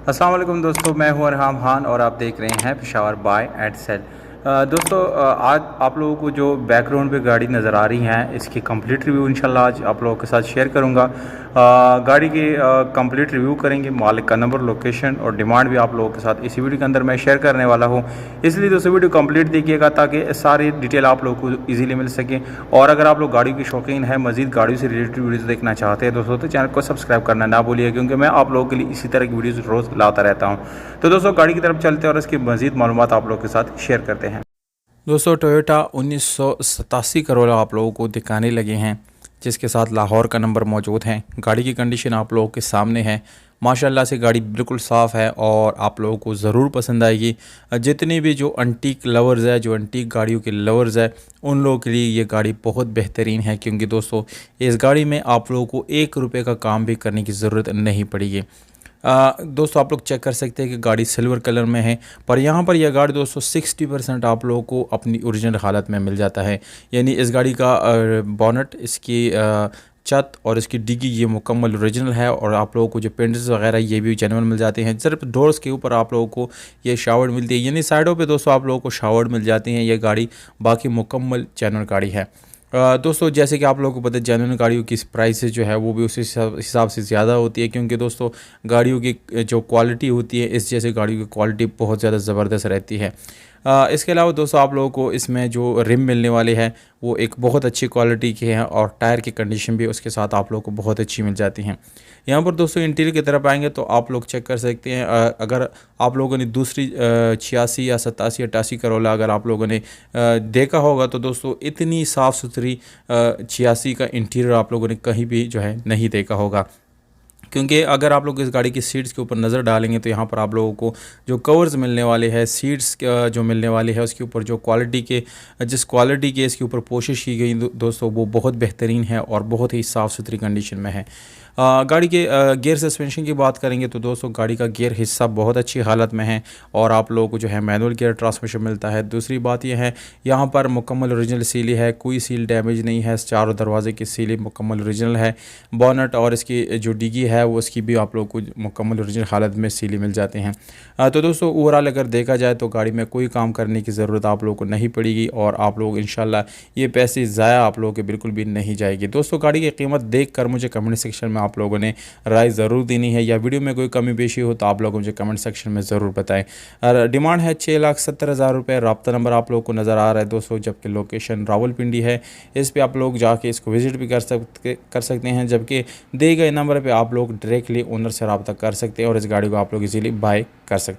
अस्सलाम वालेकुम दोस्तों, मैं हूं अरहाम खान और आप देख रहे हैं पेशावर बाय एंड सेल। दोस्तों, आज आप लोगों को जो बैकग्राउंड पे गाड़ी नज़र आ रही हैं इसकी कंप्लीट रिव्यू इंशाल्लाह आज आप लोगों के साथ शेयर करूंगा। गाड़ी की कंप्लीट रिव्यू करेंगे, मालिक का नंबर, लोकेशन और डिमांड भी आप लोगों के साथ इसी वीडियो के अंदर मैं शेयर करने वाला हूं। इसलिए दोस्तों वीडियो कंप्लीट देखिएगा ताकि सारी डिटेल आप लोगों को ईजिली मिल सके। और अगर आप लोग गाड़ी की शौकीन है, मजीद गाड़ियों से रिलेटेड वीडियोज़ देखना चाहते हैं दोस्तों, तो चैनल को सब्सक्राइब करना ना भूलिए, क्योंकि मैं आप लोगों के लिए इसी तरह की वीडियोज़ रोज़ लाता रहता हूँ। तो दोस्तों गाड़ी की तरफ चलते हैं और इसकी मजीद मालूमात आप लोगों के साथ शेयर करते हैं। दोस्तों टोयोटा 1987 करोला आप लोगों को दिखाने लगे हैं, जिसके साथ लाहौर का नंबर मौजूद है। गाड़ी की कंडीशन आप लोगों के सामने है। माशाल्लाह से गाड़ी बिल्कुल साफ़ है और आप लोगों को ज़रूर पसंद आएगी। जितनी भी जो अंटीक लवर्स है, जो अंटीक गाड़ियों के लवर्स है, उन लोगों के लिए ये गाड़ी बहुत बेहतरीन है, क्योंकि दोस्तों इस गाड़ी में आप लोगों को 1 रुपये का काम भी करने की ज़रूरत नहीं पड़ेगी। दोस्तों आप लोग चेक कर सकते हैं कि गाड़ी सिल्वर कलर में है, पर यहाँ पर यह गाड़ी दोस्तों 60% आप लोगों को अपनी ओरिजिनल हालत में मिल जाता है। यानी इस गाड़ी का बोनट, इसकी छत और इसकी डिग्गी ये मुकम्मल ओरिजिनल है, और आप लोगों को जो पेंट्स वगैरह ये भी जेन्युइन मिल जाते हैं। सिर्फ डोर्स के ऊपर आप लोगों को ये शावर्ड मिलती है, यानी साइडों पे दोस्तों आप लोगों को शावर्ड मिल जाती हैं। ये गाड़ी बाकी मुकम्मल जेन्युइन गाड़ी है। दोस्तों जैसे कि आप लोगों को पता है, जेन्युइन गाड़ियों की प्राइसेस जो है वो भी उसी हिसाब से ज़्यादा होती है, क्योंकि दोस्तों गाड़ियों की जो क्वालिटी होती है, इस जैसे गाड़ियों की क्वालिटी बहुत ज़्यादा ज़बरदस्त रहती है। इसके अलावा दोस्तों आप लोगों को इसमें जो रिम मिलने वाले हैं वो एक बहुत अच्छी क्वालिटी के हैं, और टायर की कंडीशन भी उसके साथ आप लोगों को बहुत अच्छी मिल जाती हैं। यहाँ पर दोस्तों इंटीरियर की तरफ आएंगे तो आप लोग चेक कर सकते हैं। अगर आप लोगों ने दूसरी 86 या 87 88 करोला अगर आप लोगों ने देखा होगा, तो दोस्तों इतनी साफ़ सुथरी 86 का इंटीरियर आप लोगों ने कहीं भी जो है नहीं देखा होगा। क्योंकि अगर आप लोग इस गाड़ी की सीट्स के ऊपर नज़र डालेंगे तो यहाँ पर आप लोगों को जो कवर्स मिलने वाले हैं, सीट्स जो मिलने वाले हैं, उसके ऊपर जो जिस क्वालिटी के इसके ऊपर कोशिश की गई दोस्तों, वो बहुत बेहतरीन है और बहुत ही साफ़ सुथरी कंडीशन में है। गाड़ी के गियर सस्पेंशन की बात करेंगे तो दोस्तों गाड़ी का गियर हिस्सा बहुत अच्छी हालत में है, और आप लोगों को जो है मैनुअल गियर ट्रांसमिशन मिलता है। दूसरी बात यह है, यहाँ पर मुकम्मल ओरिजिनल सीली है, कोई सील डैमेज नहीं है। चारों दरवाजे की सीली मुकम्मल ओरिजिनल है। बोनट और इसकी जो डिग्गी है वो उसकी भी आप लोगों को मुकम्मल ओरिजिनल हालत में सीली मिल जाते हैं। तो दोस्तों ओवरऑल अगर देखा जाए तो गाड़ी में कोई काम करने की ज़रूरत आप लोगों को नहीं पड़ेगी, और आप लोग इंशाल्लाह ये पैसे ज़ाया आप लोगों के बिल्कुल भी नहीं जाएगी। दोस्तों गाड़ी की कीमत देख कर मुझे कमेंट सेक्शन में आप लोगों ने राय ज़रूर देनी है, या वीडियो में कोई कमी पेशी हो तो आप लोग मुझे कमेंट सेक्शन में ज़रूर बताएं। और डिमांड है 6,70,000 रुपये। रब्ता नंबर आप लोगों को नज़र आ रहा है दोस्तों, जबकि लोकेशन रावलपिंडी है। इस पर आप लोग जाके इसको विज़िट भी कर सकते हैं, जबकि दिए गए नंबर पर आप लोग डायरेक्टली ओनर से रब्ता कर सकते हैं और इस गाड़ी को आप लोग इजीली बाय कर सकते हैं।